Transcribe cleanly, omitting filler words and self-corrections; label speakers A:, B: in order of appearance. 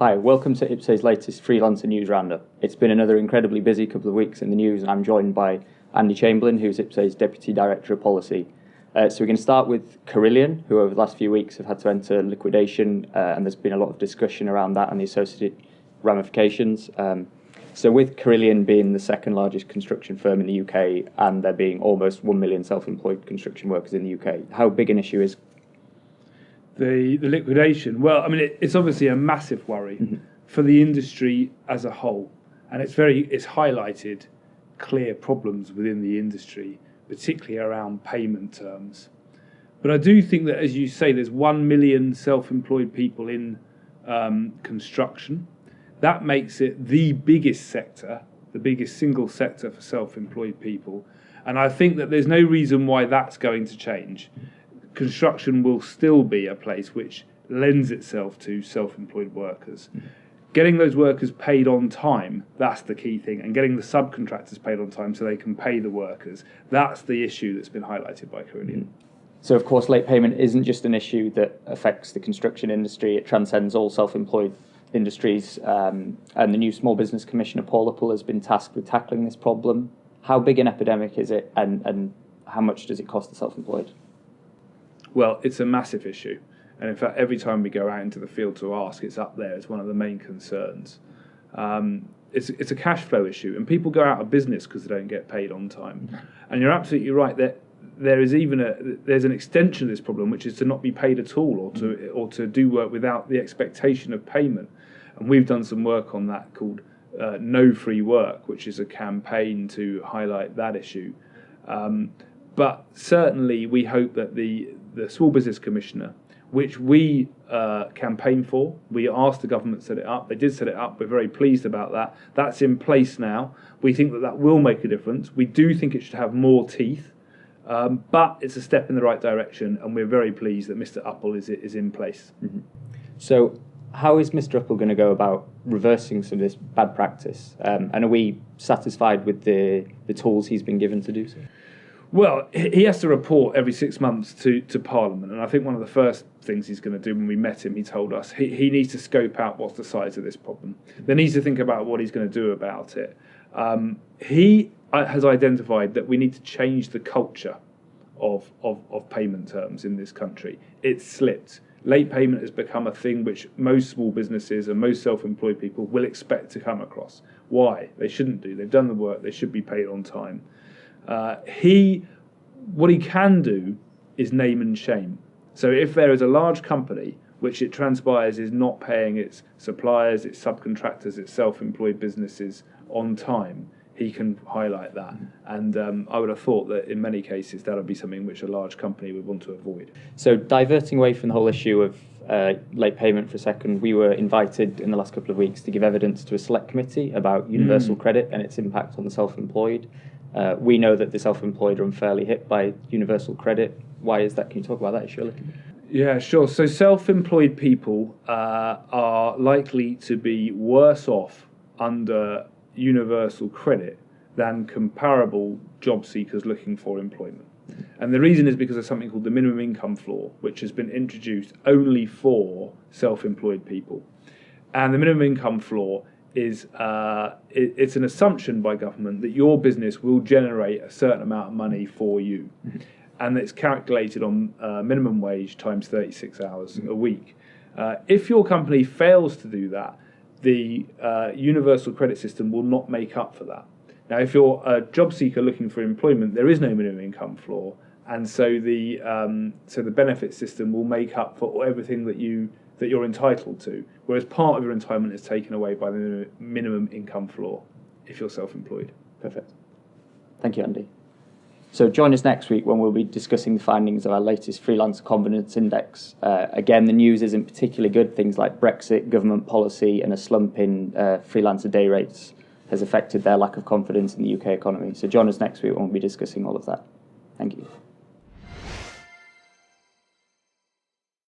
A: Hi, welcome to IPSE's latest Freelancer News Roundup. It's been another incredibly busy couple of weeks in the news, and I'm joined by Andy Chamberlain, who's IPSE's Deputy Director of Policy. So we're going to start with Carillion, who over the last few weeks have had to enter liquidation, and there's been a lot of discussion around that and the associated ramifications. So with Carillion being the second largest construction firm in the UK, and there being almost 1 million self-employed construction workers in the UK, how big an issue is
B: the liquidation? Well, I mean, it's obviously a massive worry for the industry as a whole, and it's highlighted clear problems within the industry, particularly around payment terms. But I do think that, as you say, there's 1 million self-employed people in construction. That makes it the biggest sector, the biggest single sector for self-employed people, and I think that there's no reason why that's going to change. Construction will still be a place which lends itself to self-employed workers. Getting those workers paid on time, that's the key thing, and getting the subcontractors paid on time so they can pay the workers, that's the issue that's been highlighted by Carillion.
A: So, of course, late payment isn't just an issue that affects the construction industry, it transcends all self-employed industries, and the new Small Business Commissioner, Paul Uppal, has been tasked with tackling this problem. How big an epidemic is it, and how much does it cost the self-employed?
B: Well, it's a massive issue, and in fact, every time we go out into the field to ask, it's up there. It's one of the main concerns. It's a cash flow issue, and people go out of business because they don't get paid on time. And you're absolutely right that there's an extension of this problem, which is to not be paid at all, or to do work without the expectation of payment. And we've done some work on that called No Free Work, which is a campaign to highlight that issue. But certainly, we hope that the Small Business Commissioner, which we campaigned for, we asked the government to set it up. They did set it up. We're very pleased about that. That's in place now. We think that will make a difference. We do think it should have more teeth, but it's a step in the right direction, and we're very pleased that Mr Uppal is in place.
A: So how is Mr Uppal going to go about reversing some of this bad practice? And are we satisfied with the tools he's been given to do so?
B: Well, he has to report every 6 months to Parliament, and I think one of the first things he's going to do, when we met him, he told us he needs to scope out what's the size of this problem. Then he needs to think about what he's going to do about it. He has identified that we need to change the culture of payment terms in this country. It's slipped. Late payment has become a thing which most small businesses and most self-employed people will expect to come across. Why? They shouldn't do. They've done the work. They should be paid on time. What he can do is name and shame. So if there is a large company which it transpires is not paying its suppliers, its subcontractors, its self-employed businesses on time, he can highlight that. And I would have thought that in many cases that would be something which a large company would want to avoid.
A: So diverting away from the whole issue of late payment for a second, we were invited in the last couple of weeks to give evidence to a select committee about universal credit and its impact on the self-employed. We know that the self-employed are unfairly hit by universal credit. Why is that? Can you talk about that issue a little bit?
B: Yeah, sure. So self-employed people are likely to be worse off under universal credit than comparable job seekers looking for employment. And the reason is because of something called the minimum income floor, which has been introduced only for self-employed people. And the minimum income floor is it's an assumption by government that your business will generate a certain amount of money for you. And it's calculated on minimum wage times 36 hours a week. If your company fails to do that, the universal credit system will not make up for that. Now, if you're a job seeker looking for employment, there is no minimum income floor, and so the benefit system will make up for everything that you're entitled to, whereas part of your entitlement is taken away by the minimum income floor if you're self-employed.
A: Perfect. Thank you, Andy. So join us next week when we'll be discussing the findings of our latest Freelancer Confidence Index. Again, the news isn't particularly good. Things like Brexit, government policy, and a slump in freelancer day rates has affected their lack of confidence in the UK economy. So join us next week when we'll be discussing all of that. Thank you.